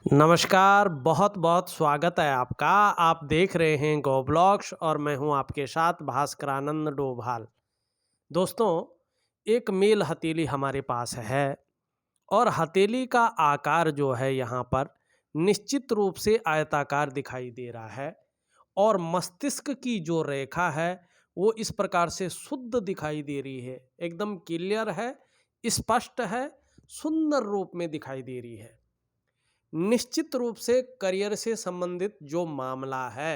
नमस्कार, बहुत बहुत स्वागत है आपका। आप देख रहे हैं गो ब्लॉग्स और मैं हूं आपके साथ भास्करानंद डोभाल। दोस्तों, एक मेल हथेली हमारे पास है और हथेली का आकार जो है यहाँ पर निश्चित रूप से आयताकार दिखाई दे रहा है और मस्तिष्क की जो रेखा है वो इस प्रकार से शुद्ध दिखाई दे रही है, एकदम क्लियर है, स्पष्ट है, सुंदर रूप में दिखाई दे रही है। निश्चित रूप से करियर से संबंधित जो मामला है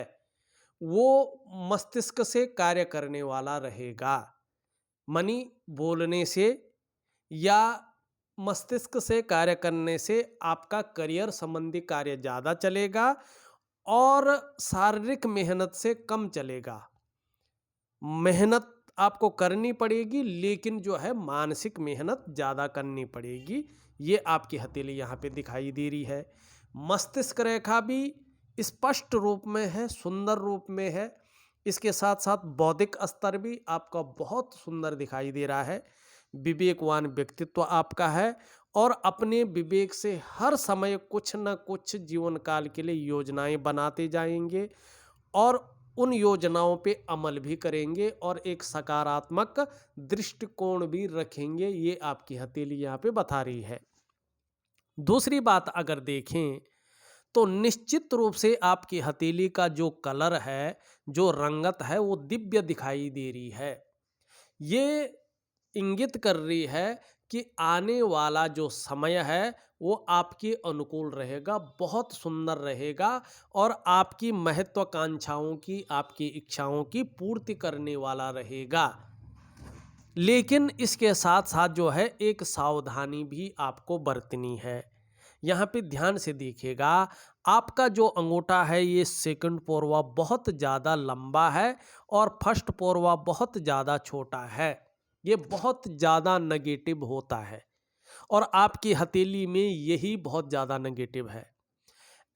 वो मस्तिष्क से कार्य करने वाला रहेगा। मनी बोलने से या मस्तिष्क से कार्य करने से आपका करियर संबंधी कार्य ज़्यादा चलेगा और शारीरिक मेहनत से कम चलेगा। मेहनत आपको करनी पड़ेगी लेकिन जो है मानसिक मेहनत ज़्यादा करनी पड़ेगी। ये आपकी हथेली यहाँ पे दिखाई दे रही है। मस्तिष्क रेखा भी स्पष्ट रूप में है, सुंदर रूप में है। इसके साथ साथ बौद्धिक स्तर भी आपका बहुत सुंदर दिखाई दे रहा है। विवेकवान व्यक्तित्व आपका है और अपने विवेक से हर समय कुछ न कुछ जीवन काल के लिए योजनाएं बनाते जाएंगे और उन योजनाओं पे अमल भी करेंगे और एक सकारात्मक दृष्टिकोण भी रखेंगे। ये आपकी हथेली यहाँ पे बता रही है। दूसरी बात अगर देखें तो निश्चित रूप से आपकी हथेली का जो कलर है, जो रंगत है, वो दिव्य दिखाई दे रही है। ये इंगित कर रही है कि आने वाला जो समय है वो आपके अनुकूल रहेगा, बहुत सुंदर रहेगा और आपकी महत्वाकांक्षाओं की, आपकी इच्छाओं की पूर्ति करने वाला रहेगा। लेकिन इसके साथ साथ जो है एक सावधानी भी आपको बरतनी है। यहाँ पे ध्यान से देखिएगा, आपका जो अंगूठा है ये सेकंड पोरवा बहुत ज़्यादा लंबा है और फर्स्ट पोरवा बहुत ज़्यादा छोटा है। ये बहुत ज़्यादा नेगेटिव होता है और आपकी हथेली में यही बहुत ज़्यादा नेगेटिव है।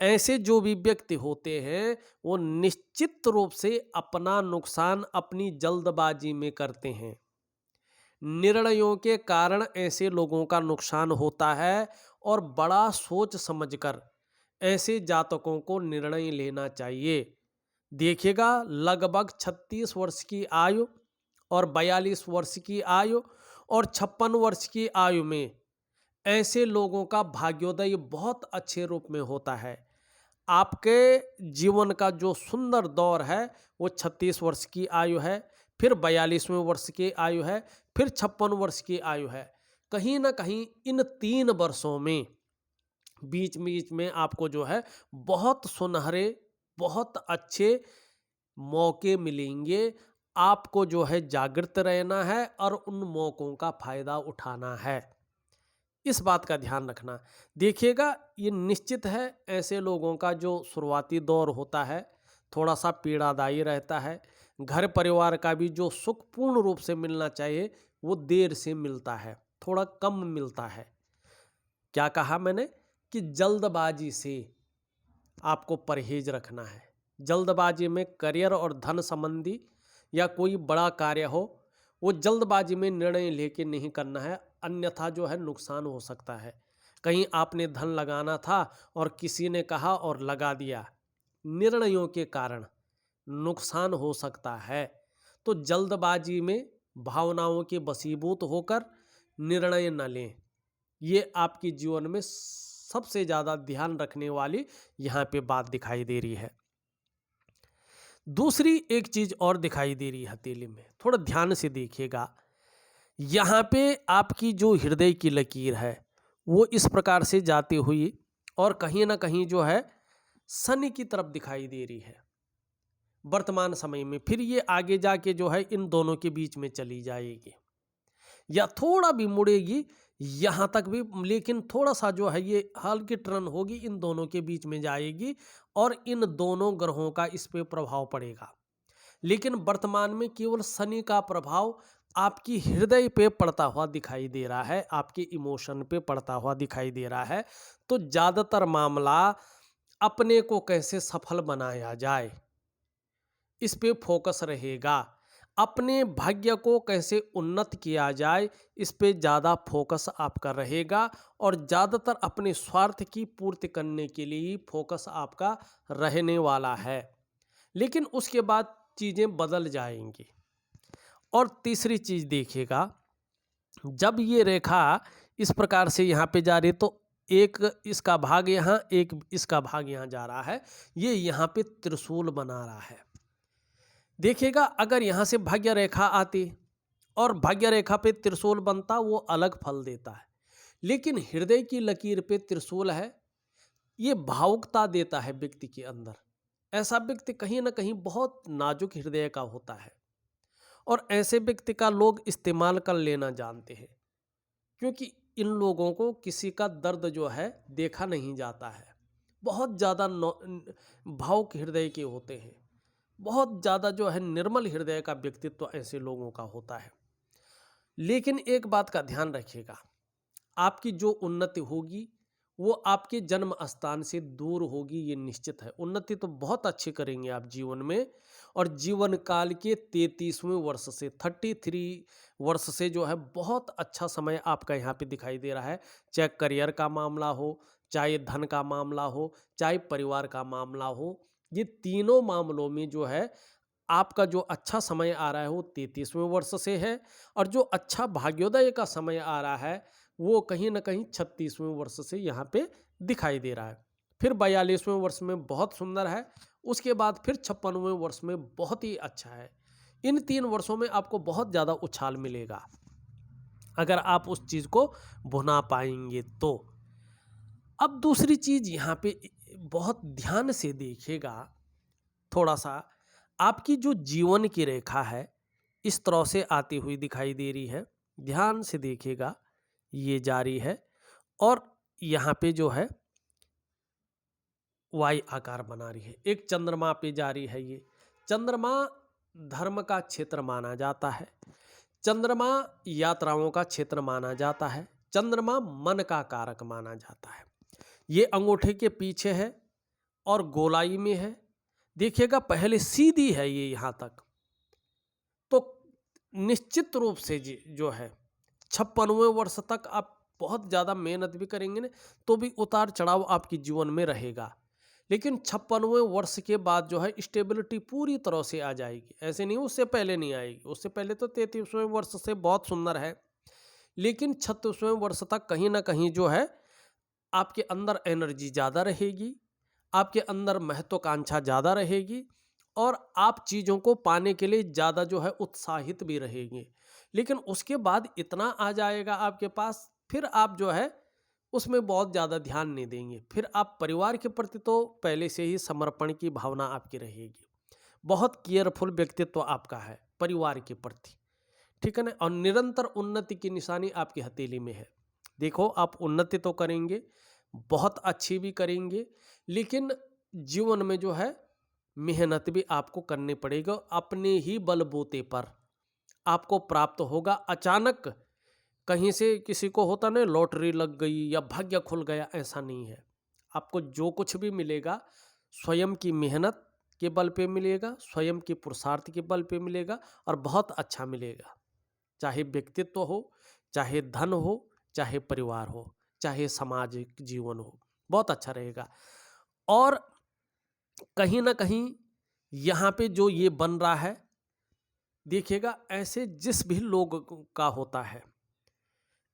ऐसे जो भी व्यक्ति होते हैं वो निश्चित रूप से अपना नुकसान अपनी जल्दबाजी में करते हैं। निर्णयों के कारण ऐसे लोगों का नुकसान होता है और बड़ा सोच समझकर ऐसे जातकों को निर्णय लेना चाहिए। देखिएगा, लगभग 36 वर्ष की आयु और 42 वर्ष की आयु और 56 वर्ष की आयु में ऐसे लोगों का भाग्योदय बहुत अच्छे रूप में होता है। आपके जीवन का जो सुंदर दौर है वो 36 वर्ष की आयु है, फिर 42वें वर्ष की आयु है, फिर 56 वर्ष की आयु है। कहीं ना कहीं इन 3 वर्षों में बीच बीच में आपको जो है बहुत सुनहरे, बहुत अच्छे मौके मिलेंगे। आपको जो है जागृत रहना है और उन मौकों का फायदा उठाना है। इस बात का ध्यान रखना। देखिएगा, ये निश्चित है ऐसे लोगों का जो शुरुआती दौर होता है थोड़ा सा पीड़ादायी रहता है। घर परिवार का भी जो सुख पूर्ण रूप से मिलना चाहिए वो देर से मिलता है, थोड़ा कम मिलता है। क्या कहा मैंने कि जल्दबाजी से आपको परहेज रखना है। जल्दबाजी में करियर और धन संबंधी या कोई बड़ा कार्य हो वो जल्दबाजी में निर्णय लेके नहीं करना है, अन्यथा जो है नुकसान हो सकता है। कहीं आपने धन लगाना था और किसी ने कहा और लगा दिया, निर्णयों के कारण नुकसान हो सकता है। तो जल्दबाजी में भावनाओं के वशीभूत होकर निर्णय न लें। ये आपके जीवन में सबसे ज़्यादा ध्यान रखने वाली यहाँ पे बात दिखाई दे रही है। दूसरी एक चीज़ और दिखाई दे रही है हथेली में, थोड़ा ध्यान से देखिएगा। यहाँ पे आपकी जो हृदय की लकीर है वो इस प्रकार से जाती हुई और कहीं ना कहीं जो है शनि की तरफ दिखाई दे रही है वर्तमान समय में। फिर ये आगे जाके जो है इन दोनों के बीच में चली जाएगी या थोड़ा भी मुड़ेगी यहाँ तक भी, लेकिन थोड़ा सा जो है ये हल्की टर्न होगी, इन दोनों के बीच में जाएगी और इन दोनों ग्रहों का इस पे प्रभाव पड़ेगा। लेकिन वर्तमान में केवल शनि का प्रभाव आपकी हृदय पे पड़ता हुआ दिखाई दे रहा है, आपके इमोशन पे पड़ता हुआ दिखाई दे रहा है। तो ज़्यादातर मामला अपने को कैसे सफल बनाया जाए इस पे फोकस रहेगा। अपने भाग्य को कैसे उन्नत किया जाए, इस पे ज़्यादा फोकस आपका रहेगा और ज़्यादातर अपने स्वार्थ की पूर्ति करने के लिए ही फोकस आपका रहने वाला है। लेकिन उसके बाद चीज़ें बदल जाएंगी। और तीसरी चीज़ देखिएगा, जब ये रेखा इस प्रकार से यहाँ पे जा रही है तो एक इसका भाग यहाँ, एक इसका भाग यहाँ जा रहा है, ये यहाँ पे त्रिशूल बना रहा है। देखिएगा, अगर यहाँ से भाग्य रेखा आती और भाग्य रेखा पे त्रिशूल बनता, वो अलग फल देता है। लेकिन हृदय की लकीर पे त्रिशूल है, ये भावुकता देता है व्यक्ति के अंदर। ऐसा व्यक्ति कहीं ना कहीं बहुत नाजुक हृदय का होता है और ऐसे व्यक्ति का लोग इस्तेमाल कर लेना जानते हैं, क्योंकि इन लोगों को किसी का दर्द जो है देखा नहीं जाता है। बहुत ज़्यादा भावुक हृदय के होते हैं, बहुत ज़्यादा जो है निर्मल हृदय का व्यक्तित्व ऐसे लोगों का होता है। लेकिन एक बात का ध्यान रखिएगा, आपकी जो उन्नति होगी वो आपके जन्म स्थान से दूर होगी, ये निश्चित है। उन्नति तो बहुत अच्छी करेंगे आप जीवन में, और जीवन काल के 33वें वर्ष से 33 वर्ष से जो है बहुत अच्छा समय आपका यहाँ पे दिखाई दे रहा है। चाहे करियर का मामला हो, चाहे धन का मामला हो, चाहे परिवार का मामला हो, ये तीनों मामलों में जो है आपका जो अच्छा समय आ रहा है वो 33वें वर्ष से है, और जो अच्छा भाग्योदय का समय आ रहा है वो कहीं ना कहीं 36वें वर्ष से यहाँ पे दिखाई दे रहा है। फिर 42वें वर्ष में बहुत सुंदर है, उसके बाद फिर 56वें वर्ष में बहुत ही अच्छा है। इन 3 वर्षों में आपको बहुत ज़्यादा उछाल मिलेगा अगर आप उस चीज़ को भुना पाएंगे तो। अब दूसरी चीज़ यहाँ पे बहुत ध्यान से देखिएगा, थोड़ा सा आपकी जो जीवन की रेखा है इस तरह से आती हुई दिखाई दे रही है। ध्यान से देखिएगा, ये जारी है और यहाँ पे जो है वाई आकार बना रही है, एक चंद्रमा पे जारी है। ये चंद्रमा धर्म का क्षेत्र माना जाता है, चंद्रमा यात्राओं का क्षेत्र माना जाता है, चंद्रमा मन का कारक माना जाता है। ये अंगूठे के पीछे है और गोलाई में है। देखिएगा, पहले सीधी है ये यहाँ तक, तो निश्चित रूप से जो है 56वें वर्ष तक आप बहुत ज़्यादा मेहनत भी करेंगे ना तो भी उतार चढ़ाव आपके जीवन में रहेगा। लेकिन 56वें वर्ष के बाद जो है स्टेबिलिटी पूरी तरह से आ जाएगी। ऐसे नहीं उससे पहले नहीं आएगी, उससे पहले तो 33वें वर्ष से बहुत सुंदर है, लेकिन 36वें वर्ष तक कहीं ना कहीं जो है आपके अंदर एनर्जी ज़्यादा रहेगी, आपके अंदर महत्वाकांक्षा ज़्यादा रहेगी और आप चीज़ों को पाने के लिए ज़्यादा जो है उत्साहित भी रहेंगे। लेकिन उसके बाद इतना आ जाएगा आपके पास, फिर आप जो है उसमें बहुत ज़्यादा ध्यान नहीं देंगे। फिर आप परिवार के प्रति तो पहले से ही समर्पण की भावना आपकी रहेगी, बहुत केयरफुल व्यक्तित्व आपका है परिवार के प्रति, ठीक है ना। और निरंतर उन्नति की निशानी आपकी हथेली में है। देखो, आप उन्नति तो करेंगे, बहुत अच्छी भी करेंगे, लेकिन जीवन में जो है मेहनत भी आपको करनी पड़ेगा। अपने ही बलबूते पर आपको प्राप्त होगा। अचानक कहीं से किसी को होता ना लॉटरी लग गई या भाग्य खुल गया, ऐसा नहीं है। आपको जो कुछ भी मिलेगा स्वयं की मेहनत के बल पे मिलेगा, स्वयं की पुरुषार्थ के बल पे मिलेगा और बहुत अच्छा मिलेगा। चाहे व्यक्तित्व हो, चाहे धन हो, चाहे परिवार हो, चाहे सामाजिक जीवन हो, बहुत अच्छा रहेगा। और कहीं ना कहीं यहाँ पे जो ये बन रहा है, देखिएगा, ऐसे जिस भी लोग का होता है,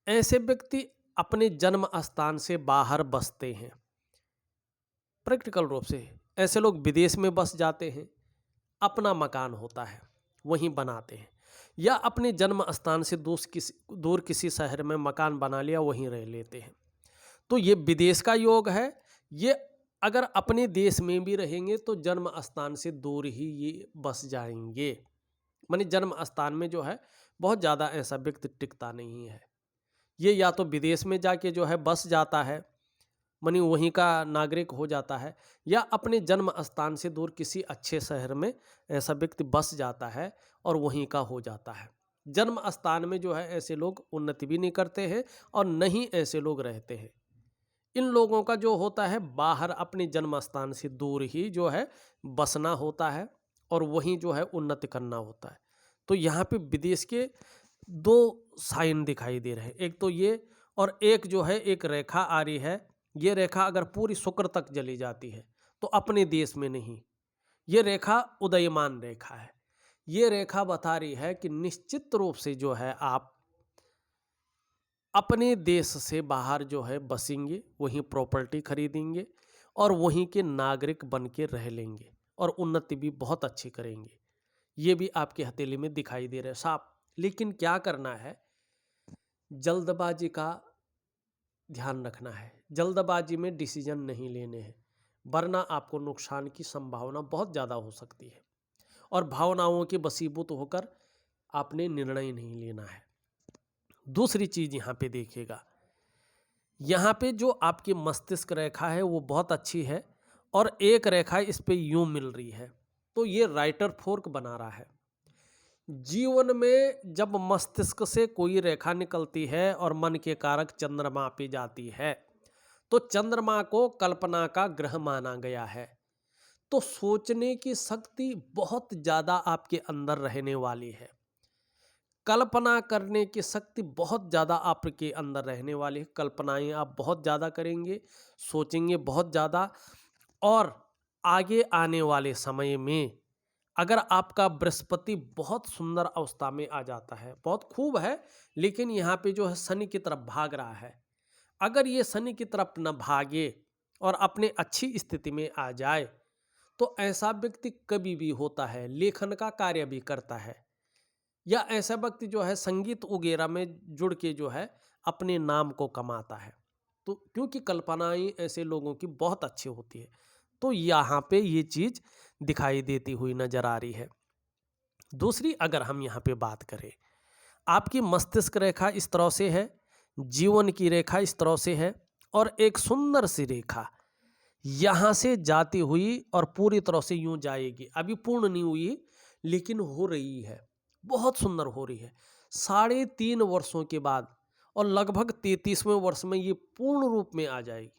ऐसे व्यक्ति अपने जन्म स्थान से बाहर बसते हैं। प्रैक्टिकल रूप से ऐसे लोग विदेश में बस जाते हैं, अपना मकान होता है वहीं बनाते हैं, या अपने जन्म स्थान से दूर किसी शहर में मकान बना लिया, वहीं रह लेते हैं। तो ये विदेश का योग है। ये अगर अपने देश में भी रहेंगे तो जन्म स्थान से दूर ही ये बस जाएंगे। माने जन्म स्थान में जो है बहुत ज़्यादा ऐसा व्यक्ति टिकता नहीं है। ये या तो विदेश में जाके जो है बस जाता है, मानी वहीं का नागरिक हो जाता है, या अपने जन्म स्थान से दूर किसी अच्छे शहर में ऐसा व्यक्ति बस जाता है और वहीं का हो जाता है। जन्म स्थान में जो है ऐसे लोग उन्नति भी नहीं करते हैं और नहीं ऐसे लोग रहते हैं। इन लोगों का जो होता है बाहर अपने जन्म स्थान से दूर ही जो है बसना होता है और वहीं जो है उन्नति करना होता है। तो यहाँ पे विदेश के 2 साइन दिखाई दे रहे हैं। एक तो ये, और एक जो है एक रेखा आ रही है। ये रेखा अगर पूरी शुक्र तक चली जाती है तो अपने देश में नहीं, ये रेखा उदयमान रेखा है। ये रेखा बता रही है कि निश्चित रूप से जो है आप अपने देश से बाहर जो है बसेंगे, वहीं प्रॉपर्टी खरीदेंगे और वहीं के नागरिक बन के रह लेंगे और उन्नति भी बहुत अच्छी करेंगे। ये भी आपकी हथेली में दिखाई दे रहा है साफ। लेकिन क्या करना है, जल्दबाजी का ध्यान रखना है। जल्दबाजी में डिसीजन नहीं लेने हैं, वरना आपको नुकसान की संभावना बहुत ज़्यादा हो सकती है और भावनाओं के वशीभूत होकर आपने निर्णय नहीं लेना है। दूसरी चीज़ यहाँ पे देखिएगा, यहाँ पे जो आपकी मस्तिष्क रेखा है वो बहुत अच्छी है और एक रेखा इस पे यूं मिल रही है, तो ये राइटर फोर्क बना रहा है। जीवन में जब मस्तिष्क से कोई रेखा निकलती है और मन के कारक चंद्रमा पे जाती है, तो चंद्रमा को कल्पना का ग्रह माना गया है। तो सोचने की शक्ति बहुत ज़्यादा आपके अंदर रहने वाली है, कल्पना करने की शक्ति बहुत ज़्यादा आपके अंदर रहने वाली है। कल्पनाएं आप बहुत ज़्यादा करेंगे, सोचेंगे बहुत ज़्यादा। और आगे आने वाले समय में अगर आपका बृहस्पति बहुत सुंदर अवस्था में आ जाता है, बहुत खूब है, लेकिन यहाँ पे जो है शनि की तरफ भाग रहा है। अगर ये शनि की तरफ न भागे और अपने अच्छी स्थिति में आ जाए, तो ऐसा व्यक्ति कभी भी होता है, लेखन का कार्य भी करता है, या ऐसा व्यक्ति जो है संगीत वगैरह में जुड़ के जो है अपने नाम को कमाता है। तो क्योंकि कल्पनाएं ऐसे लोगों की बहुत अच्छी होती है, तो यहाँ पे ये चीज़ दिखाई देती हुई नजर आ रही है। दूसरी अगर हम यहाँ पे बात करें, आपकी मस्तिष्क रेखा इस तरह से है, जीवन की रेखा इस तरह से है और एक सुंदर सी रेखा यहाँ से जाती हुई और पूरी तरह से यूं जाएगी। अभी पूर्ण नहीं हुई लेकिन हो रही है, बहुत सुंदर हो रही है। 3.5 वर्षों के बाद और लगभग 33वें वर्ष में ये पूर्ण रूप में आ जाएगी।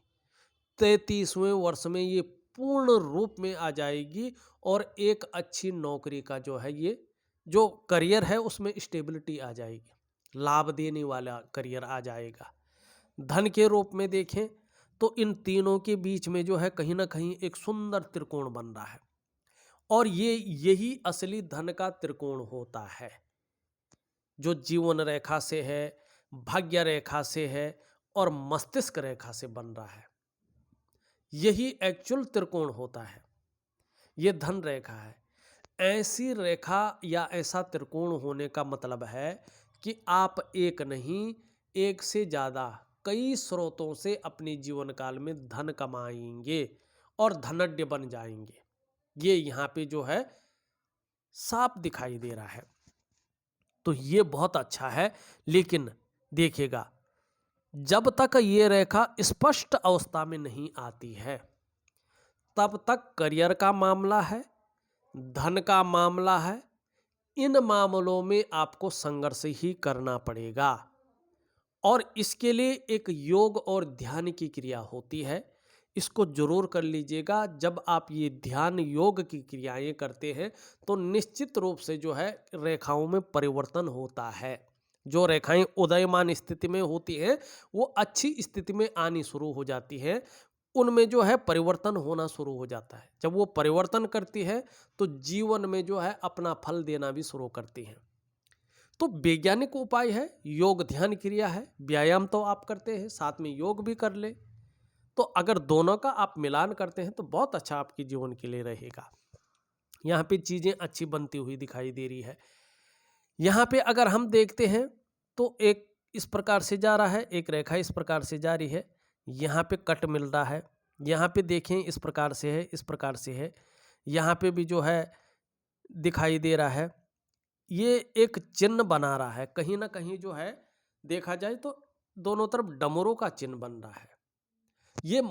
33वें वर्ष में ये पूर्ण रूप में आ जाएगी और एक अच्छी नौकरी का जो है, ये जो करियर है उसमें स्टेबिलिटी आ जाएगी, लाभ देने वाला करियर आ जाएगा। धन के रूप में देखें तो इन तीनों के बीच में जो है कहीं ना कहीं एक सुंदर त्रिकोण बन रहा है और यही असली धन का त्रिकोण होता है, जो जीवन रेखा से है, भाग्य रेखा से है और मस्तिष्क रेखा से बन रहा है। यही एक्चुअल त्रिकोण होता है, ये धन रेखा है। ऐसी रेखा या ऐसा त्रिकोण होने का मतलब है कि आप एक नहीं, एक से ज़्यादा कई स्रोतों से अपने जीवन काल में धन कमाएंगे और धनढ्य बन जाएंगे। ये यहाँ पे जो है साफ दिखाई दे रहा है, तो ये बहुत अच्छा है। लेकिन देखिएगा, जब तक ये रेखा स्पष्ट अवस्था में नहीं आती है, तब तक करियर का मामला है, धन का मामला है, इन मामलों में आपको संघर्ष ही करना पड़ेगा। और इसके लिए एक योग और ध्यान की क्रिया होती है, इसको जरूर कर लीजिएगा। जब आप ये ध्यान योग की क्रियाएं करते हैं तो निश्चित रूप से जो है रेखाओं में परिवर्तन होता है। जो रेखाएं उदयमान स्थिति में होती हैं वो अच्छी स्थिति में आनी शुरू हो जाती हैं, उनमें जो है परिवर्तन होना शुरू हो जाता है। जब वो परिवर्तन करती है तो जीवन में जो है अपना फल देना भी शुरू करती हैं। तो वैज्ञानिक उपाय है, योग ध्यान क्रिया है। व्यायाम तो आप करते हैं, साथ में योग भी कर ले, तो अगर दोनों का आप मिलान करते हैं तो बहुत अच्छा आपके जीवन के लिए रहेगा। यहाँ पे चीज़ें अच्छी बनती हुई दिखाई दे रही है। यहाँ पे अगर हम देखते हैं तो एक इस प्रकार से जा रहा है, एक रेखा इस प्रकार से जा रही है, यहाँ पे कट मिल रहा है, यहाँ पे देखें इस प्रकार से है, इस प्रकार से है, यहाँ पे भी जो है दिखाई दे रहा है। ये एक चिन्ह बना रहा है, कहीं ना कहीं जो है देखा जाए तो दोनों तरफ डमरू का चिन्ह बन रहा है। ये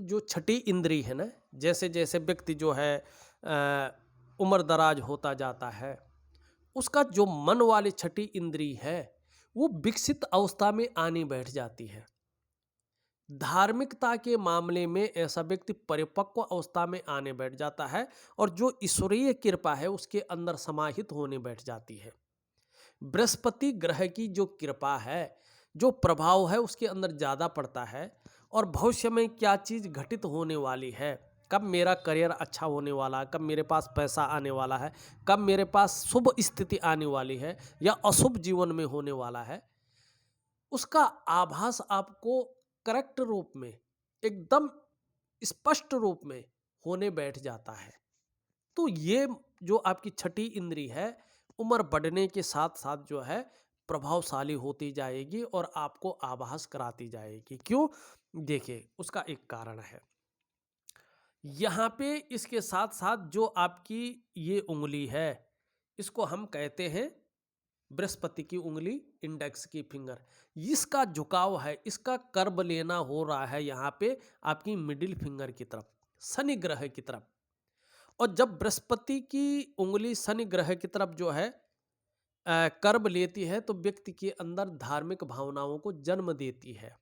जो छठी इंद्री है ना, जैसे जैसे व्यक्ति जो है उम्र दराज होता जाता है, उसका जो मन वाली छठी इंद्री है वो विकसित अवस्था में आने बैठ जाती है। धार्मिकता के मामले में ऐसा व्यक्ति परिपक्व अवस्था में आने बैठ जाता है और जो ईश्वरीय कृपा है उसके अंदर समाहित होने बैठ जाती है। बृहस्पति ग्रह की जो कृपा है, जो प्रभाव है उसके अंदर ज़्यादा पड़ता है और भविष्य में क्या चीज़ घटित होने वाली है, कब मेरा करियर अच्छा होने वाला है, कब मेरे पास पैसा आने वाला है, कब मेरे पास शुभ स्थिति आने वाली है या अशुभ जीवन में होने वाला है, उसका आभास आपको करेक्ट रूप में, एकदम स्पष्ट रूप में होने बैठ जाता है। तो ये जो आपकी छठी इंद्री है, उम्र बढ़ने के साथ साथ जो है प्रभावशाली होती जाएगी और आपको आभास कराती जाएगी। क्यों? देखिए, उसका एक कारण है। यहाँ पे इसके साथ साथ जो आपकी ये उंगली है, इसको हम कहते हैं बृहस्पति की उंगली, इंडेक्स की फिंगर। इसका झुकाव है, इसका कर्व लेना हो रहा है यहाँ पे आपकी मिडिल फिंगर की तरफ, शनि ग्रह की तरफ। और जब बृहस्पति की उंगली शनि ग्रह की तरफ जो है कर्व लेती है तो व्यक्ति के अंदर धार्मिक भावनाओं को जन्म देती है।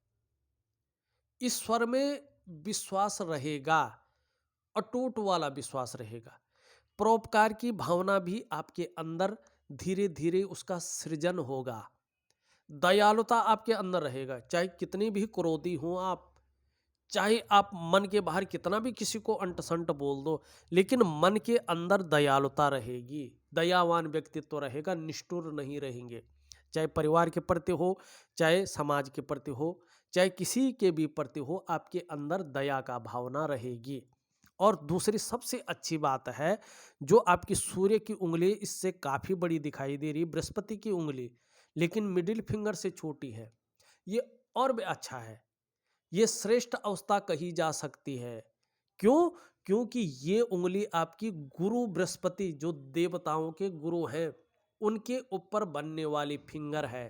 ईश्वर में विश्वास रहेगा, अटूट वाला विश्वास रहेगा। परोपकार की भावना भी आपके अंदर धीरे धीरे उसका सृजन होगा। दयालुता आपके अंदर रहेगा, चाहे कितनी भी क्रोधी हो आप, चाहे आप मन के बाहर कितना भी किसी को अंट संट बोल दो, लेकिन मन के अंदर दयालुता रहेगी, दयावान व्यक्तित्व रहेगा, निष्ठुर नहीं रहेंगे। चाहे परिवार के प्रति हो, चाहे समाज के प्रति हो, चाहे किसी के भी प्रति हो, आपके अंदर दया का भावना रहेगी। और दूसरी सबसे अच्छी बात है, जो आपकी सूर्य की उंगली इससे काफ़ी बड़ी दिखाई दे रही है, बृहस्पति की उंगली, लेकिन मिडिल फिंगर से छोटी है। ये और भी अच्छा है, ये श्रेष्ठ अवस्था कही जा सकती है। क्यों? क्योंकि ये उंगली आपकी गुरु बृहस्पति, जो देवताओं के गुरु हैं, उनके ऊपर बनने वाली फिंगर है।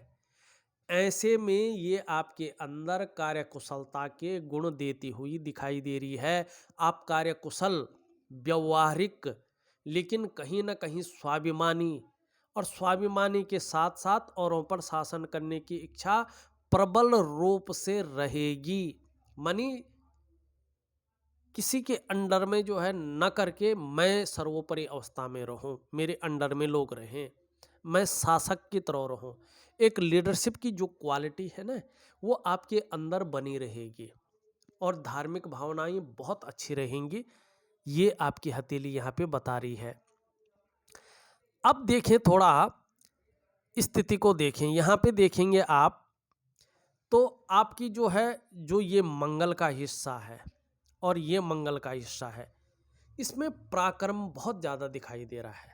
ऐसे में ये आपके अंदर कार्यकुशलता के गुण देती हुई दिखाई दे रही है। आप कार्यकुशल, व्यवहारिक, लेकिन कहीं न कहीं स्वाभिमानी, और स्वाभिमानी के साथ साथ औरों पर शासन करने की इच्छा प्रबल रूप से रहेगी। मानी किसी के अंडर में जो है न करके मैं सर्वोपरि अवस्था में रहूं, मेरे अंडर में लोग रहें, मैं शासक की तरह रहूं। एक लीडरशिप की जो क्वालिटी है ना, वो आपके अंदर बनी रहेगी और धार्मिक भावनाएं बहुत अच्छी रहेंगी। ये आपकी हथेली यहाँ पे बता रही है। अब देखें, थोड़ा स्थिति को देखें। यहाँ पे देखेंगे आप तो आपकी जो है, जो ये मंगल का हिस्सा है और ये मंगल का हिस्सा है, इसमें पराक्रम बहुत ज़्यादा दिखाई दे रहा है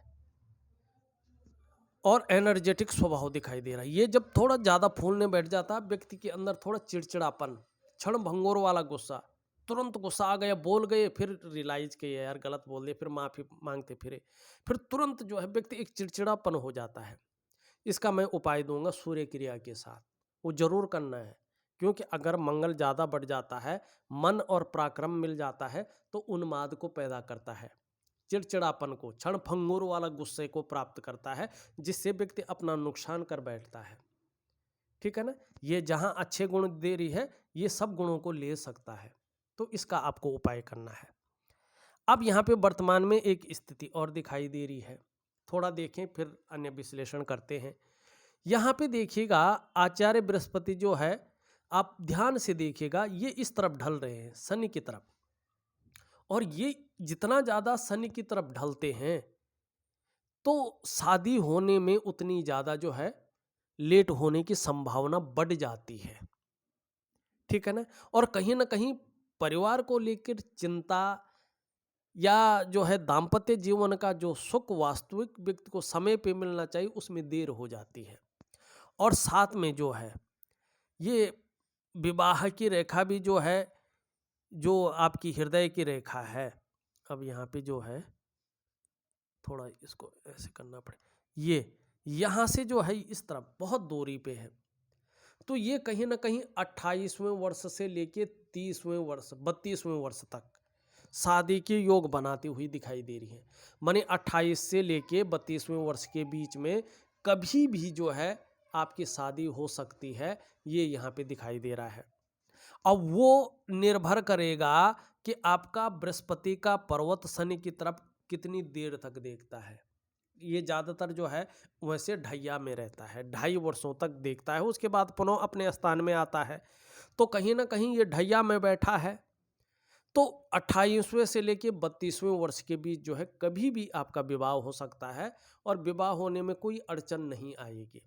और एनर्जेटिक स्वभाव दिखाई दे रहा है। ये जब थोड़ा ज़्यादा फूलने बैठ जाता है, व्यक्ति के अंदर थोड़ा चिड़चिड़ापन, क्षण भंगुर वाला गुस्सा, तुरंत गुस्सा आ गया, बोल गए, फिर रियलाइज किए यार गलत बोल दिए, फिर माफ़ी मांगते फिर तुरंत जो है व्यक्ति एक चिड़चिड़ापन हो जाता है। इसका मैं उपाय दूंगा सूर्य क्रिया के साथ, वो जरूर करना है। क्योंकि अगर मंगल ज़्यादा बढ़ जाता है, मन और पराक्रम मिल जाता है, तो उन्माद को पैदा करता है, चिड़चिड़ापन को, क्षण भंगुर वाला गुस्से को प्राप्त करता है, जिससे व्यक्ति अपना नुकसान कर बैठता है। ठीक है ना? ये जहाँ अच्छे गुण दे रही है, ये सब गुणों को ले सकता है, तो इसका आपको उपाय करना है। अब यहाँ पे वर्तमान में एक स्थिति और दिखाई दे रही है, थोड़ा देखें फिर अन्य विश्लेषण करते हैं। यहाँ पे देखिएगा, आचार्य बृहस्पति जो है, आप ध्यान से देखिएगा, ये इस तरफ ढल रहे हैं, शनि की तरफ। और ये जितना ज़्यादा शनि की तरफ ढलते हैं, तो शादी होने में उतनी ज़्यादा जो है लेट होने की संभावना बढ़ जाती है। ठीक है ना? और कहीं ना कहीं परिवार को लेकर चिंता या जो है दाम्पत्य जीवन का जो सुख वास्तविक व्यक्ति को समय पे मिलना चाहिए, उसमें देर हो जाती है। और साथ में जो है ये विवाह की रेखा भी जो है, जो आपकी हृदय की रेखा है, अब यहाँ पे जो है थोड़ा इसको ऐसे करना पड़े, ये यहाँ से जो है इस तरफ बहुत दूरी पे है, तो ये कहीं ना कहीं 28वें वर्ष से लेके 30वें वर्ष, 32वें वर्ष तक शादी के योग बनाती हुई दिखाई दे रही है। माने 28 से लेके 32वें वर्ष के बीच में कभी भी जो है आपकी शादी हो सकती है, ये यहाँ पे दिखाई दे रहा है। अब वो निर्भर करेगा कि आपका बृहस्पति का पर्वत शनि की तरफ कितनी देर तक देखता है। ये ज़्यादातर जो है वैसे ढैया में रहता है, 2.5 वर्षों तक देखता है, उसके बाद पुनः अपने स्थान में आता है। तो कहीं ना कहीं ये ढैया में बैठा है, तो 28वें से लेके 32वें वर्ष के बीच जो है कभी भी आपका विवाह हो सकता है और विवाह होने में कोई अड़चन नहीं आएगी।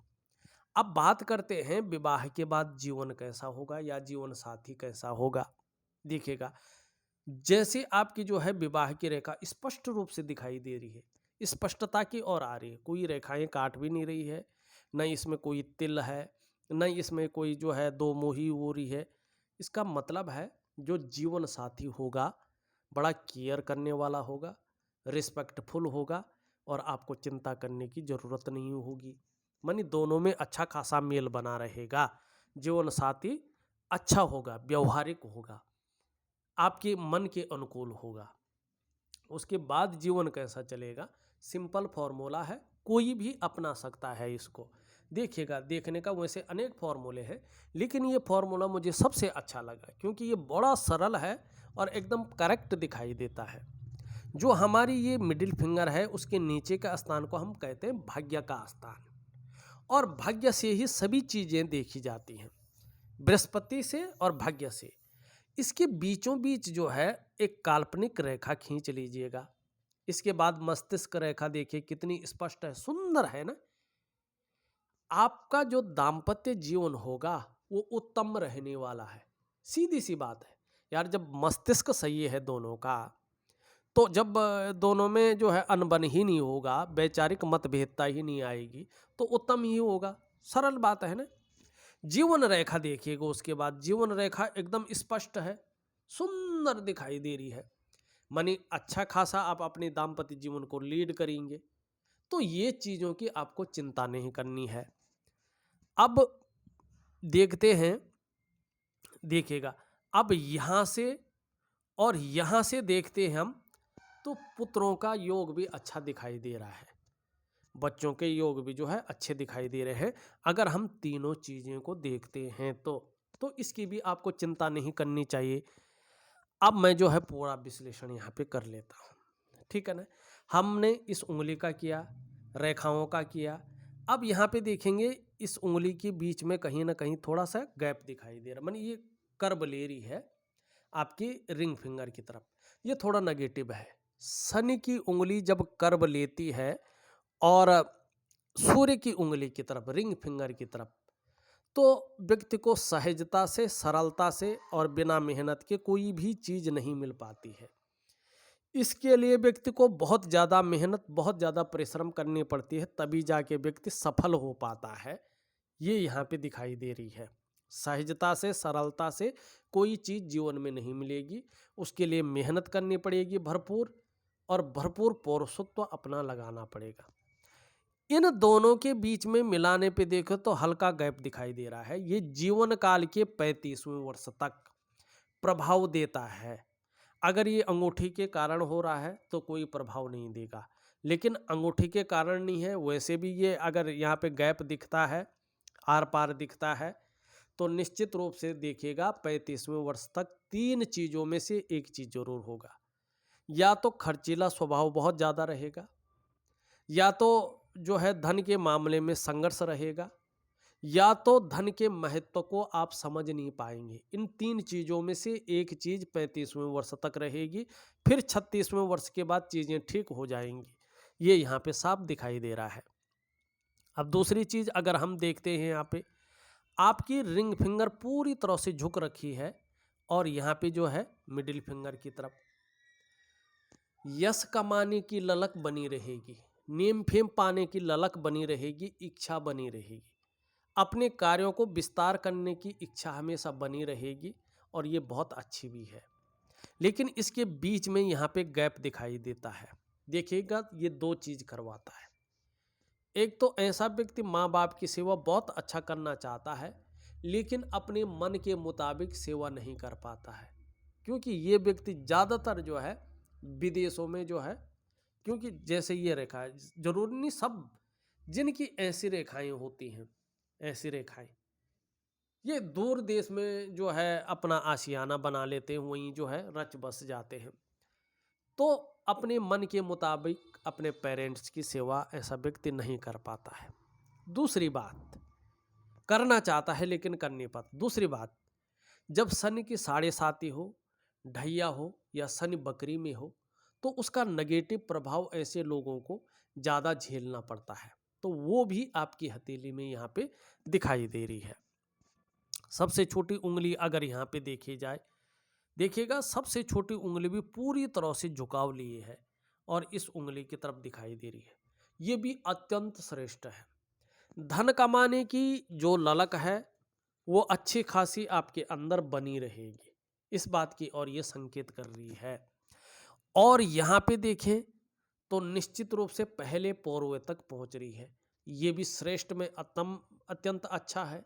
अब बात करते हैं विवाह के बाद जीवन कैसा होगा या जीवन साथी कैसा होगा। देखिएगा, जैसे आपकी जो है विवाह की रेखा स्पष्ट रूप से दिखाई दे रही है, स्पष्टता की ओर आ रही है, कोई रेखाएं काट भी नहीं रही है, न इसमें कोई तिल है, न इसमें कोई जो है दो मोही हो रही है। इसका मतलब है जो जीवन साथी होगा बड़ा केयर करने वाला होगा, रिस्पेक्टफुल होगा और आपको चिंता करने की ज़रूरत नहीं होगी। मानी दोनों में अच्छा खासा मेल बना रहेगा। जीवन साथी अच्छा होगा, व्यवहारिक होगा, आपके मन के अनुकूल होगा। उसके बाद जीवन कैसा चलेगा, सिंपल फॉर्मूला है, कोई भी अपना सकता है इसको। देखिएगा, देखने का वैसे अनेक फॉर्मूले हैं, लेकिन ये फॉर्मूला मुझे सबसे अच्छा लगा क्योंकि ये बड़ा सरल है और एकदम करेक्ट दिखाई देता है। जो हमारी ये मिडिल फिंगर है उसके नीचे का स्थान को हम कहते हैं भाग्य का स्थान, और भाग्य से ही सभी चीज़ें देखी जाती हैं, बृहस्पति से और भाग्य से। इसके बीचों बीच जो है एक काल्पनिक रेखा खींच लीजिएगा। इसके बाद मस्तिष्क रेखा देखिए कितनी स्पष्ट है, सुंदर है ना। आपका जो दाम्पत्य जीवन होगा वो उत्तम रहने वाला है, सीधी सी बात है यार। जब मस्तिष्क सही है दोनों का, तो जब दोनों में जो है अनबन ही नहीं होगा, वैचारिक मतभेदता ही नहीं आएगी, तो उत्तम ही होगा। सरल बात है ना। जीवन रेखा देखिएगा, उसके बाद जीवन रेखा एकदम स्पष्ट है, सुंदर दिखाई दे रही है, मानी अच्छा खासा आप अपने दाम्पत्य जीवन को लीड करेंगे। तो ये चीज़ों की आपको चिंता नहीं करनी है। अब देखते हैं, देखिएगा, अब यहाँ से और यहाँ से देखते हैं हम, तो पुत्रों का योग भी अच्छा दिखाई दे रहा है, बच्चों के योग भी जो है अच्छे दिखाई दे रहे हैं। अगर हम तीनों चीज़ें को देखते हैं तो इसकी भी आपको चिंता नहीं करनी चाहिए। अब मैं जो है पूरा विश्लेषण यहाँ पे कर लेता हूँ, ठीक है ना। हमने इस उंगली का किया, रेखाओं का किया। अब यहाँ पे देखेंगे इस उंगली के बीच में कहीं ना कहीं थोड़ा सा गैप दिखाई दे रहा, मानी ये कर्व ले रही है आपकी रिंग फिंगर की तरफ, ये थोड़ा नेगेटिव है। शनि की उंगली जब कर्व लेती है और सूर्य की उंगली की तरफ, रिंग फिंगर की तरफ, तो व्यक्ति को सहजता से, सरलता से और बिना मेहनत के कोई भी चीज़ नहीं मिल पाती है। इसके लिए व्यक्ति को बहुत ज़्यादा मेहनत, बहुत ज़्यादा परिश्रम करनी पड़ती है, तभी जाके व्यक्ति सफल हो पाता है। ये यहाँ पे दिखाई दे रही है। सहजता से, सरलता से कोई चीज़ जीवन में नहीं मिलेगी, उसके लिए मेहनत करनी पड़ेगी भरपूर, और भरपूर पौरुषत्व अपना लगाना पड़ेगा। इन दोनों के बीच में मिलाने पे देखो तो हल्का गैप दिखाई दे रहा है। ये जीवन काल के 35वें वर्ष तक प्रभाव देता है। अगर ये अंगूठी के कारण हो रहा है तो कोई प्रभाव नहीं देगा, लेकिन अंगूठी के कारण नहीं है, वैसे भी ये अगर यहाँ पे गैप दिखता है, आर पार दिखता है, तो निश्चित रूप से देखिएगा 35वें वर्ष तक 3 चीज़ों में से एक चीज़ जरूर होगा। या तो खर्चीला स्वभाव बहुत ज़्यादा रहेगा, या तो जो है धन के मामले में संघर्ष रहेगा, या तो धन के महत्व को आप समझ नहीं पाएंगे। इन 3 चीज़ों में से एक चीज़ 35वें वर्ष तक रहेगी, फिर 36वें वर्ष के बाद चीज़ें ठीक हो जाएंगी। ये यहाँ पे साफ दिखाई दे रहा है। अब दूसरी चीज़ अगर हम देखते हैं, यहाँ पे आपकी रिंग फिंगर पूरी तरह से झुक रखी है, और यहाँ पे जो है मिडिल फिंगर की तरफ यश कमाने की ललक बनी रहेगी, नेम फेम पाने की ललक बनी रहेगी, इच्छा बनी रहेगी, अपने कार्यों को विस्तार करने की इच्छा हमेशा बनी रहेगी, और ये बहुत अच्छी भी है। लेकिन इसके बीच में यहाँ पे गैप दिखाई देता है। देखिएगा, ये 2 चीज़ करवाता है। एक तो ऐसा व्यक्ति माँ बाप की सेवा बहुत अच्छा करना चाहता है, लेकिन अपने मन के मुताबिक सेवा नहीं कर पाता है, क्योंकि ये व्यक्ति ज़्यादातर जो है विदेशों में जो है, क्योंकि जैसे ये रेखा है, जरूरी नहीं सब जिनकी ऐसी रेखाएं होती हैं, ऐसी रेखाएं ये दूर देश में जो है अपना आशियाना बना लेते हैं, वहीं जो है रच बस जाते हैं। तो अपने मन के मुताबिक अपने पेरेंट्स की सेवा ऐसा व्यक्ति नहीं कर पाता है। दूसरी बात, करना चाहता है लेकिन कर नहीं पाता। दूसरी बात, जब शनि की साढ़े साती हो, ढैया हो या शनि बकरी में हो, तो उसका नेगेटिव प्रभाव ऐसे लोगों को ज़्यादा झेलना पड़ता है। तो वो भी आपकी हथेली में यहाँ पे दिखाई दे रही है। सबसे छोटी उंगली अगर यहाँ पे देखी जाए, देखिएगा सबसे छोटी उंगली भी पूरी तरह से झुकाव लिए है और इस उंगली की तरफ दिखाई दे रही है। ये भी अत्यंत श्रेष्ठ है। धन कमाने की जो ललक है वो अच्छी खासी आपके अंदर बनी रहेगी, इस बात की और ये संकेत कर रही है। और यहाँ पे देखें तो निश्चित रूप से पहले पौरवे तक पहुंच रही है। ये भी श्रेष्ठ में अत्यंत अच्छा है।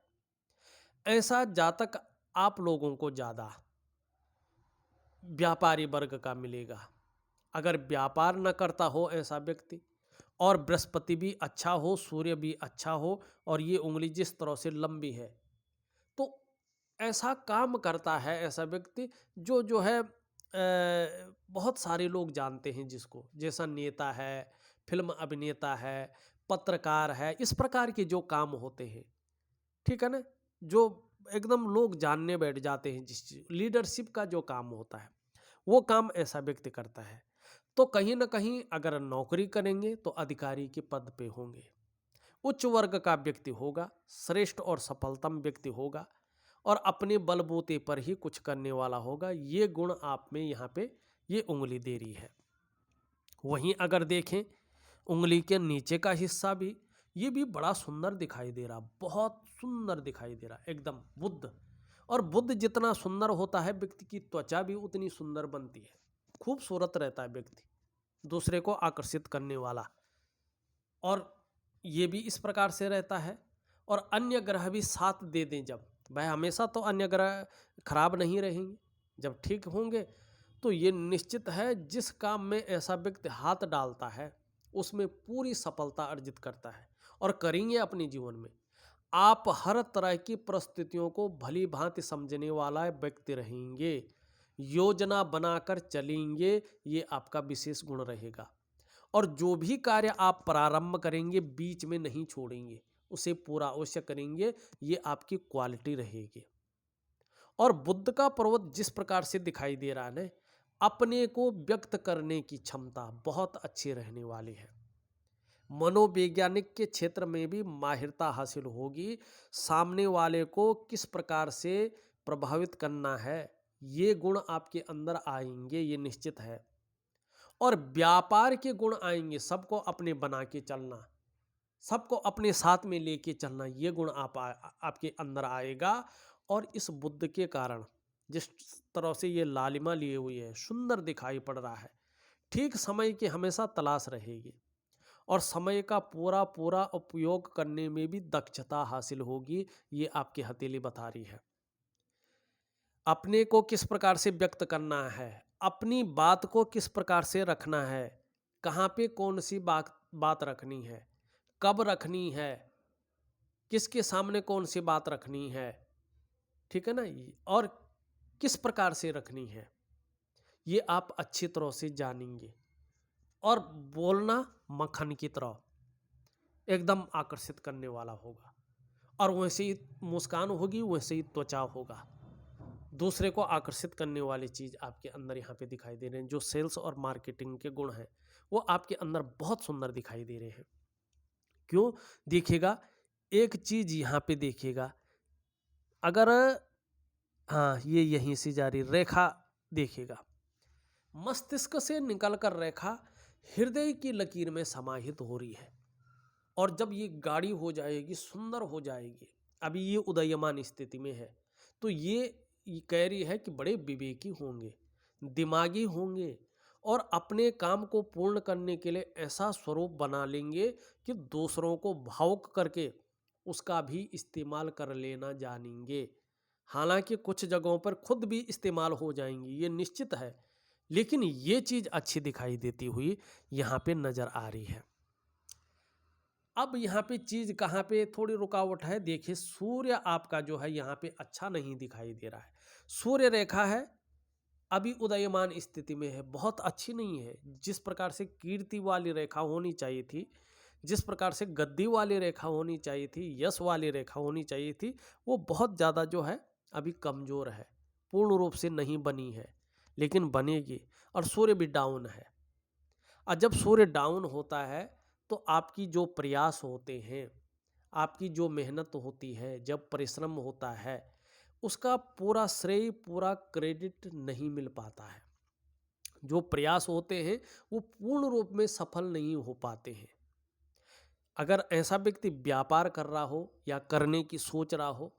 ऐसा जातक आप लोगों को ज़्यादा व्यापारी वर्ग का मिलेगा। अगर व्यापार न करता हो ऐसा व्यक्ति, और बृहस्पति भी अच्छा हो, सूर्य भी अच्छा हो, और ये उंगली जिस तरह से लंबी है, तो ऐसा काम करता है ऐसा व्यक्ति जो है बहुत सारे लोग जानते हैं जिसको, जैसा नेता है, फिल्म अभिनेता है, पत्रकार है, इस प्रकार के जो काम होते हैं, ठीक है ना, जो एकदम लोग जानने बैठ जाते हैं, जिस लीडरशिप का जो काम होता है वो काम ऐसा व्यक्ति करता है। तो कहीं ना कहीं अगर नौकरी करेंगे तो अधिकारी के पद पे होंगे, उच्च वर्ग का व्यक्ति होगा, श्रेष्ठ और सफलतम व्यक्ति होगा, और अपने बलबूते पर ही कुछ करने वाला होगा। ये गुण आप में यहाँ पे ये उंगली दे रही है। वहीं अगर देखें उंगली के नीचे का हिस्सा भी, ये भी बड़ा सुंदर दिखाई दे रहा, बहुत सुंदर दिखाई दे रहा, एकदम बुद्ध। और बुद्ध जितना सुंदर होता है, व्यक्ति की त्वचा भी उतनी सुंदर बनती है, खूबसूरत रहता है व्यक्ति, दूसरे को आकर्षित करने वाला। और ये भी इस प्रकार से रहता है। और अन्य ग्रह भी साथ दे दें जब, भाई हमेशा तो अन्य ग्रह खराब नहीं रहेंगे, जब ठीक होंगे तो ये निश्चित है जिस काम में ऐसा व्यक्ति हाथ डालता है उसमें पूरी सफलता अर्जित करता है, और करेंगे अपने जीवन में। आप हर तरह की परिस्थितियों को भली भांति समझने वाला व्यक्ति रहेंगे, योजना बनाकर चलेंगे, ये आपका विशेष गुण रहेगा। और जो भी कार्य आप प्रारंभ करेंगे बीच में नहीं छोड़ेंगे, उसे पूरा अवश्य करेंगे, ये आपकी क्वालिटी रहेगी। और बुद्ध का पर्वत जिस प्रकार से दिखाई दे रहा है ना, अपने को व्यक्त करने की क्षमता बहुत अच्छी रहने वाली है। मनोवैज्ञानिक के क्षेत्र में भी माहिरता हासिल होगी, सामने वाले को किस प्रकार से प्रभावित करना है, ये गुण आपके अंदर आएंगे, ये निश्चित है। और व्यापार के गुण आएंगे, सबको अपने बना के चलना, सबको अपने साथ में लेके चलना, ये गुण आपके अंदर आएगा। और इस बुद्ध के कारण जिस तरह से ये लालिमा लिए हुई है, सुंदर दिखाई पड़ रहा है। ठीक समय की हमेशा तलाश रहेगी, और समय का पूरा पूरा उपयोग करने में भी दक्षता हासिल होगी, ये आपकी हथेली बता रही है। अपने को किस प्रकार से व्यक्त करना है, अपनी बात को किस प्रकार से रखना है, कहाँ पे कौन सी बात रखनी है, कब रखनी है, किसके सामने कौन सी बात रखनी है, ठीक है ना, और किस प्रकार से रखनी है, ये आप अच्छी तरह से जानेंगे। और बोलना मक्खन की तरह एकदम आकर्षित करने वाला होगा, और वैसे ही मुस्कान होगी, वैसे ही त्वचा होगा, दूसरे को आकर्षित करने वाली चीज़ आपके अंदर यहाँ पे दिखाई दे रहे हैं। जो सेल्स और मार्केटिंग के गुण हैं वो आपके अंदर बहुत सुंदर दिखाई दे रहे हैं। क्यों? देखिएगा एक चीज़ यहाँ पे देखिएगा, अगर हाँ ये यहीं से जारी रेखा देखिएगा, मस्तिष्क से निकलकर रेखा हृदय की लकीर में समाहित हो रही है, और जब ये गाढ़ी हो जाएगी, सुंदर हो जाएगी, अभी ये उदयमान स्थिति में है, तो ये कह रही है कि बड़े विवेकी होंगे, दिमागी होंगे, और अपने काम को पूर्ण करने के लिए ऐसा स्वरूप बना लेंगे कि दूसरों को भावुक करके उसका भी इस्तेमाल कर लेना जानेंगे। हालांकि कुछ जगहों पर खुद भी इस्तेमाल हो जाएंगी, ये निश्चित है, लेकिन ये चीज़ अच्छी दिखाई देती हुई यहाँ पे नज़र आ रही है। अब यहाँ पे चीज कहाँ पे थोड़ी रुकावट है, देखिए सूर्य आपका जो है यहाँ पे अच्छा नहीं दिखाई दे रहा है। सूर्य रेखा है अभी उदयमान स्थिति में है, बहुत अच्छी नहीं है। जिस प्रकार से कीर्ति वाली रेखा होनी चाहिए थी, जिस प्रकार से गद्दी वाली रेखा होनी चाहिए थी, यश वाली रेखा होनी चाहिए थी, वो बहुत ज़्यादा जो है अभी कमज़ोर है, पूर्ण रूप से नहीं बनी है, लेकिन बनेगी। और सूर्य भी डाउन है। और जब सूर्य डाउन होता है तो आपकी जो प्रयास होते हैं, आपकी जो मेहनत होती है, जब परिश्रम होता है, उसका पूरा श्रेय, पूरा क्रेडिट नहीं मिल पाता है। जो प्रयास होते हैं वो पूर्ण रूप में सफल नहीं हो पाते हैं। अगर ऐसा व्यक्ति व्यापार कर रहा हो या करने की सोच रहा हो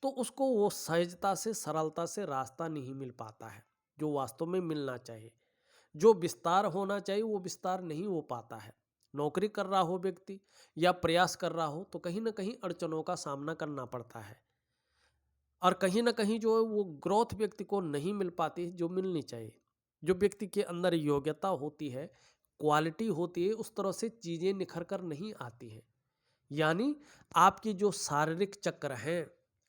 तो उसको वो सहजता से, सरलता से रास्ता नहीं मिल पाता है जो वास्तव में मिलना चाहिए। जो विस्तार होना चाहिए वो विस्तार नहीं हो पाता है। नौकरी कर रहा हो व्यक्ति या प्रयास कर रहा हो तो कहीं ना कहीं अड़चनों का सामना करना पड़ता है, और कहीं ना कहीं जो है वो ग्रोथ व्यक्ति को नहीं मिल पाती है जो मिलनी चाहिए। जो व्यक्ति के अंदर योग्यता होती है, क्वालिटी होती है, उस तरह से चीज़ें निखर कर नहीं आती हैं। यानी आपकी जो शारीरिक चक्र हैं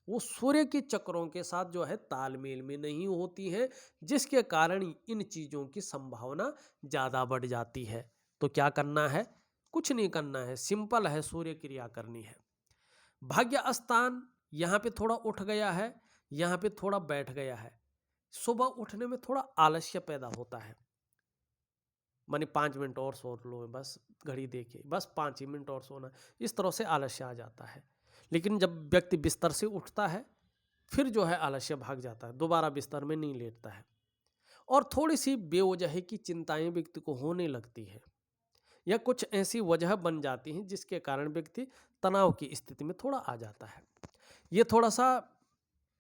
वो सूर्य के चक्रों के साथ जो है तालमेल में नहीं होती हैं, जिसके कारण इन चीज़ों की संभावना ज़्यादा बढ़ जाती है। तो क्या करना है? कुछ नहीं करना है, सिंपल है, सूर्य क्रिया करनी है। भाग्य स्थान यहाँ पे थोड़ा उठ गया है, यहाँ पे थोड़ा बैठ गया है। सुबह उठने में थोड़ा आलस्य पैदा होता है, माने 5 मिनट और सो लो, बस घड़ी देखे, बस 5 ही मिनट और सोना, इस तरह से आलस्य आ जाता है। लेकिन जब व्यक्ति बिस्तर से उठता है फिर जो है आलस्य भाग जाता है, दोबारा बिस्तर में नहीं लेटता है। और थोड़ी सी बेवजह की चिंताएं व्यक्ति को होने लगती है, या कुछ ऐसी वजह बन जाती हैं जिसके कारण व्यक्ति तनाव की स्थिति में थोड़ा आ जाता है। ये थोड़ा सा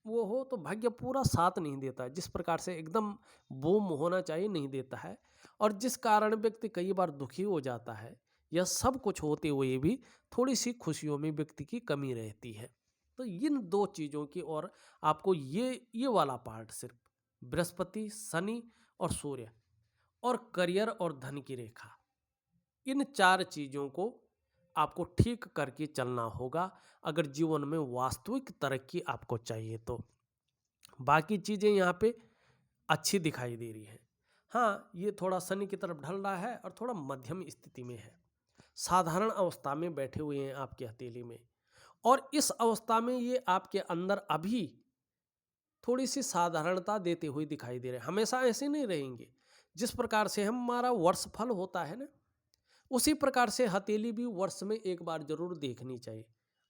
वो हो तो भाग्य पूरा साथ नहीं देता है, जिस प्रकार से एकदम बूम होना चाहिए नहीं देता है, और जिस कारण व्यक्ति कई बार दुखी हो जाता है, यह सब कुछ होते हुए भी थोड़ी सी खुशियों में व्यक्ति की कमी रहती है। तो इन दो चीज़ों की और आपको ये वाला पार्ट, सिर्फ बृहस्पति, शनि और सूर्य और करियर और धन की रेखा, इन चार चीज़ों को आपको ठीक करके चलना होगा अगर जीवन में वास्तविक तरक्की आपको चाहिए तो। बाकी चीज़ें यहाँ पे अच्छी दिखाई दे रही हैं। हाँ, ये थोड़ा शनि की तरफ ढल रहा है और थोड़ा मध्यम स्थिति में है, साधारण अवस्था में बैठे हुए हैं आपकी हथेली में, और इस अवस्था में ये आपके अंदर अभी थोड़ी सी साधारणता देते हुए दिखाई दे रहे हैं। हमेशा ऐसे नहीं रहेंगे। जिस प्रकार से हमारा वर्षफल होता है ना, उसी प्रकार से हथेली भी वर्ष में एक बार जरूर देखनी चाहिए।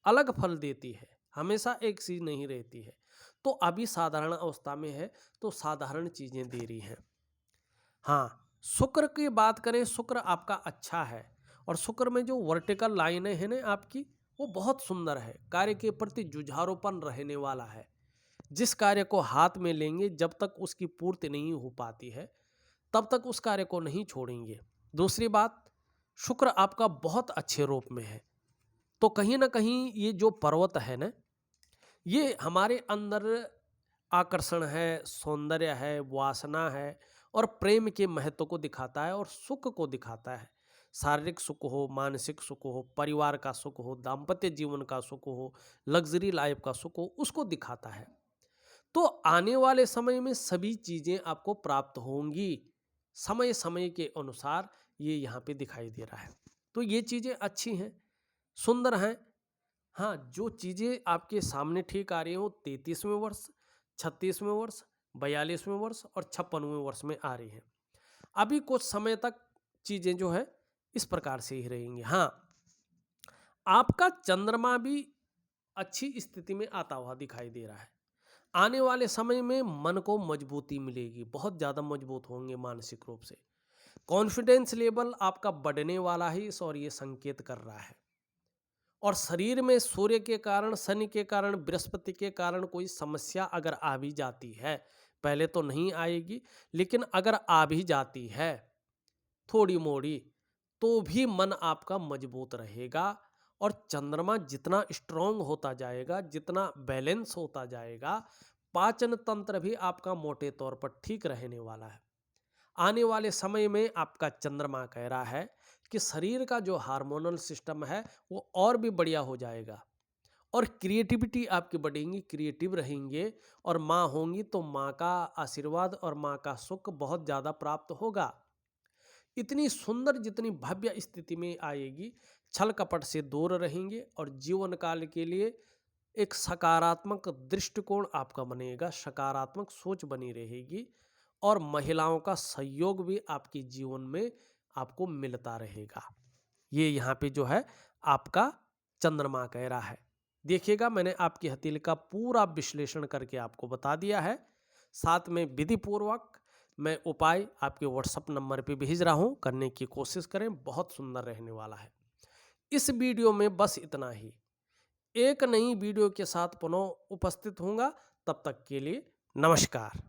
अलग फल देती है, हमेशा एक चीज नहीं रहती है। तो अभी साधारण अवस्था में है तो साधारण चीजें दे रही हैं। हाँ, शुक्र की बात करें, शुक्र आपका अच्छा है, और शुक्र में जो वर्टिकल लाइनें हैं ना आपकी, वो बहुत सुंदर है। कार्य के प्रति जुझारूपन रहने वाला है। जिस कार्य को हाथ में लेंगे, जब तक उसकी पूर्ति नहीं हो पाती है तब तक उस कार्य को नहीं छोड़ेंगे। दूसरी बात, शुक्र आपका बहुत अच्छे रूप में है, तो कहीं ना कहीं ये जो पर्वत है ना, ये हमारे अंदर आकर्षण है, सौंदर्य है, वासना है, और प्रेम के महत्व को दिखाता है और सुख को दिखाता है। शारीरिक सुख हो, मानसिक सुख हो, परिवार का सुख हो, दाम्पत्य जीवन का सुख हो, लग्जरी लाइफ का सुख हो, उसको दिखाता है। तो आने वाले समय में सभी चीजें आपको प्राप्त होंगी, समय समय के अनुसार ये यहाँ पे दिखाई दे रहा है। तो ये चीजें अच्छी हैं, सुंदर हैं। हाँ, जो चीजें आपके सामने ठीक आ रही हो 33वें वर्ष, 36वें वर्ष, 42वें वर्ष और 56वें वर्ष में आ रही हैं। अभी कुछ समय तक चीजें जो है इस प्रकार से ही रहेंगी। हाँ, आपका चंद्रमा भी अच्छी स्थिति में आता हुआ दिखाई दे रहा है। आने वाले समय में मन को मजबूती मिलेगी, बहुत ज़्यादा मजबूत होंगे मानसिक रूप से। कॉन्फिडेंस लेवल आपका बढ़ने वाला है, इस और ये संकेत कर रहा है। और शरीर में सूर्य के कारण, शनि के कारण, बृहस्पति के कारण कोई समस्या अगर आ भी जाती है, पहले तो नहीं आएगी, लेकिन अगर आ भी जाती है थोड़ी मोड़ी, तो भी मन आपका मजबूत रहेगा। और चंद्रमा जितना स्ट्रांग होता जाएगा, जितना बैलेंस होता जाएगा, पाचन तंत्र भी आपका मोटे तौर पर ठीक रहने वाला है। आने वाले समय में आपका चंद्रमा कह रहा है कि शरीर का जो हार्मोनल सिस्टम है वो और भी बढ़िया हो जाएगा और क्रिएटिविटी आपकी बढ़ेंगी, क्रिएटिव रहेंगे और माँ होंगी तो माँ का आशीर्वाद और माँ का सुख बहुत ज़्यादा प्राप्त होगा। इतनी सुंदर जितनी भव्य स्थिति में आएगी, छल कपट से दूर रहेंगे और जीवन काल के लिए एक सकारात्मक दृष्टिकोण आपका बनेगा, सकारात्मक सोच बनी रहेगी और महिलाओं का सहयोग भी आपके जीवन में आपको मिलता रहेगा। ये यहाँ पे जो है आपका चंद्रमा कह रहा है। देखिएगा, मैंने आपकी हथेली का पूरा विश्लेषण करके आपको बता दिया है। साथ में विधि पूर्वक मैं उपाय आपके व्हाट्सएप नंबर पे भेज रहा हूँ, करने की कोशिश करें, बहुत सुंदर रहने वाला है। इस वीडियो में बस इतना ही। एक नई वीडियो के साथ पुनः उपस्थित होऊंगा, तब तक के लिए नमस्कार।